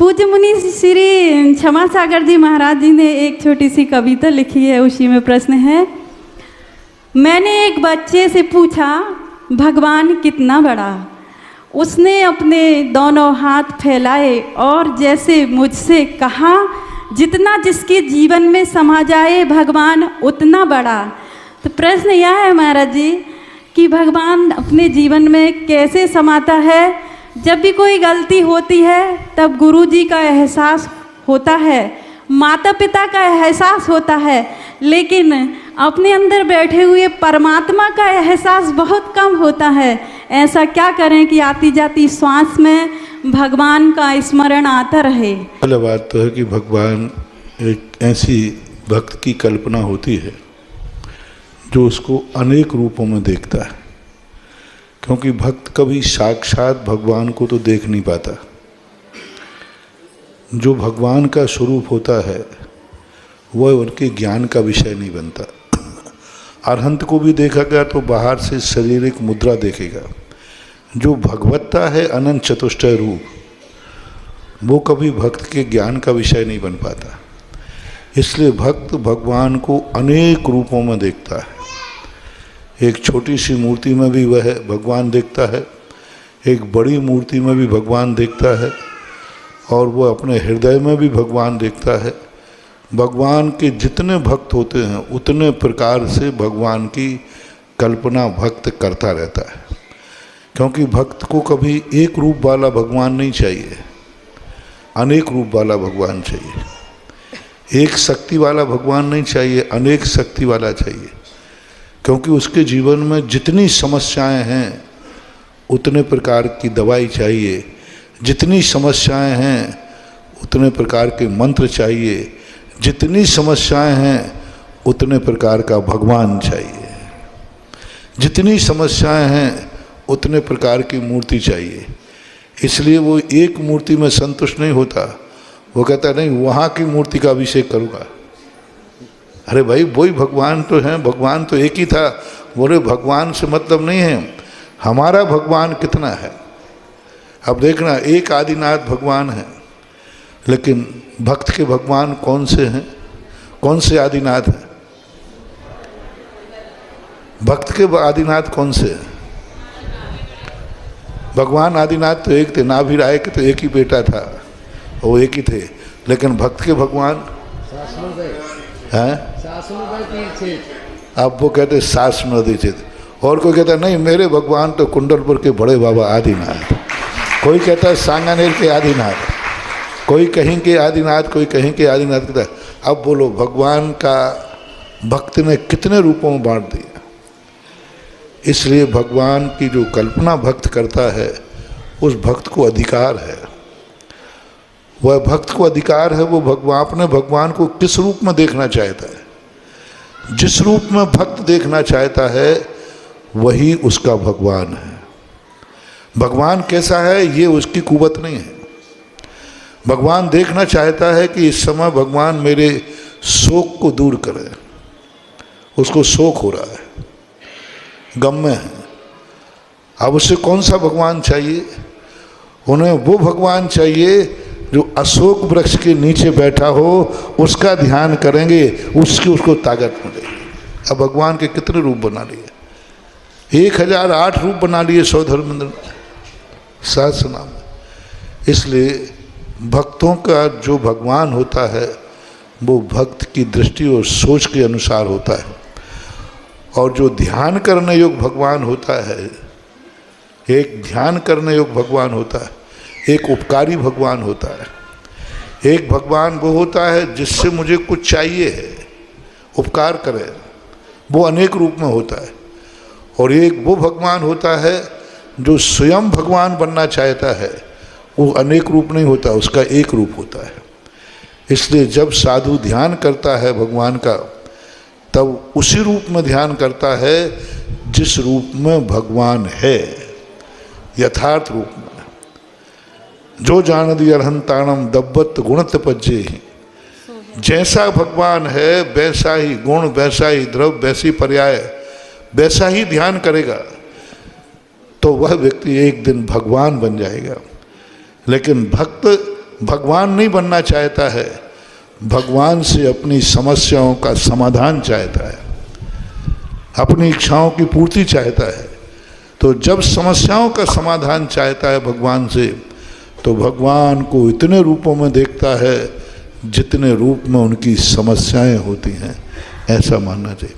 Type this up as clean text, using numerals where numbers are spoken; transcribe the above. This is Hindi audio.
पूज्य मुनि श्री क्षमा सागर जी महाराज जी ने एक छोटी सी कविता लिखी है, उसी में प्रश्न है। मैंने एक बच्चे से पूछा भगवान कितना बड़ा, उसने अपने दोनों हाथ फैलाए और जैसे मुझसे कहा जितना जिसके जीवन में समा जाए भगवान उतना बड़ा। तो प्रश्न यह है महाराज जी कि भगवान अपने जीवन में कैसे समाता है। जब भी कोई गलती होती है तब गुरु जी का एहसास होता है, माता पिता का एहसास होता है, लेकिन अपने अंदर बैठे हुए परमात्मा का एहसास बहुत कम होता है। ऐसा क्या करें कि आती जाती श्वास में भगवान का स्मरण आता रहे। पहली बात तो है कि भगवान एक ऐसी भक्त की कल्पना होती है जो उसको अनेक रूपों में देखता है, क्योंकि भक्त कभी साक्षात भगवान को तो देख नहीं पाता। जो भगवान का स्वरूप होता है वह उनके ज्ञान का विषय नहीं बनता। अरहंत को भी देखा गया तो बाहर से शारीरिक मुद्रा देखेगा। जो भगवत्ता है अनंत चतुष्टय रूप, वो कभी भक्त के ज्ञान का विषय नहीं बन पाता। इसलिए भक्त भगवान को अनेक रूपों में देखता है। एक छोटी सी मूर्ति में भी वह भगवान देखता है, एक बड़ी मूर्ति में भी भगवान देखता है, और वह अपने हृदय में भी भगवान देखता है। भगवान के जितने भक्त होते हैं उतने प्रकार से भगवान की कल्पना भक्त करता रहता है, क्योंकि भक्त को कभी एक रूप वाला भगवान नहीं चाहिए, अनेक रूप वाला भगवान चाहिए। एक शक्ति वाला भगवान नहीं चाहिए, अनेक शक्ति वाला चाहिए, क्योंकि उसके जीवन में जितनी समस्याएं हैं उतने प्रकार की दवाई चाहिए, जितनी समस्याएं हैं उतने प्रकार के मंत्र चाहिए, जितनी समस्याएं हैं उतने प्रकार का भगवान चाहिए, जितनी समस्याएं हैं उतने प्रकार की मूर्ति चाहिए। इसलिए वो एक मूर्ति में संतुष्ट नहीं होता, वो कहता नहीं वहाँ की मूर्ति का अभिषेक करूँगा। अरे भाई वही भगवान तो हैं, भगवान तो एक ही था। बोले भगवान से मतलब नहीं है, हमारा भगवान कितना है। अब देखना एक आदिनाथ भगवान है, लेकिन भक्त के भगवान कौन से हैं, कौन से आदिनाथ हैं? भक्त के आदिनाथ कौन से हैं? भगवान आदिनाथ तो एक थे, नाभिराय के तो एक ही बेटा था, वो एक ही थे, लेकिन भक्त के भगवान हैं। अब वो कहते सास नदी चित, और कोई कहता नहीं मेरे भगवान तो कुंडलपुर के बड़े बाबा आदिनाथ, कोई कहता है सांगानेर के आदिनाथ, कोई कहीं के आदिनाथ, कोई कहीं के आदिनाथ कहता है। अब बोलो भगवान का भक्त ने कितने रूपों में बांट दिया। इसलिए भगवान की जो कल्पना भक्त करता है उस भक्त को अधिकार है, वह भक्त को अधिकार है। वो भगवान अपने भगवान को किस रूप में देखना चाहता है, जिस रूप में भक्त देखना चाहता है वही उसका भगवान है। भगवान कैसा है ये उसकी कुवत नहीं है। भगवान देखना चाहता है कि इस समय भगवान मेरे शोक को दूर करे, उसको शोक हो रहा है, गम में है। अब उसे कौन सा भगवान चाहिए? उन्हें वो भगवान चाहिए जो अशोक वृक्ष के नीचे बैठा हो, उसका ध्यान करेंगे, उसको ताकत मिलेगी। अब भगवान के कितने रूप बना लिए, 1008 रूप बना लिए 100 धर्मेंद्र सहस्र नाम। इसलिए भक्तों का जो भगवान होता है वो भक्त की दृष्टि और सोच के अनुसार होता है, और जो ध्यान करने योग्य भगवान होता है, एक ध्यान करने योग्य भगवान होता है, एक उपकारी भगवान होता है। एक भगवान वो होता है जिससे मुझे कुछ चाहिए है, उपकार करे, वो अनेक रूप में होता है। और एक वो भगवान होता है जो स्वयं भगवान बनना चाहता है, वो अनेक रूप नहीं होता, उसका एक रूप होता है। इसलिए जब साधु ध्यान करता है भगवान का, तब उसी रूप में ध्यान करता है जिस रूप में भगवान है, यथार्थ रूप में। जो जानदी अरहंताणम दब्बत गुणत पज्जे ही, जैसा भगवान है वैसा ही गुण, वैसा ही द्रव्य, वैसी पर्याय, वैसा ही ध्यान करेगा तो वह व्यक्ति एक दिन भगवान बन जाएगा। लेकिन भक्त भगवान नहीं बनना चाहता है, भगवान से अपनी समस्याओं का समाधान चाहता है, अपनी इच्छाओं की पूर्ति चाहता है। तो जब समस्याओं का समाधान चाहता है भगवान से, तो भगवान को इतने रूपों में देखता है जितने रूप में उनकी समस्याएं होती हैं, ऐसा मानना चाहिए।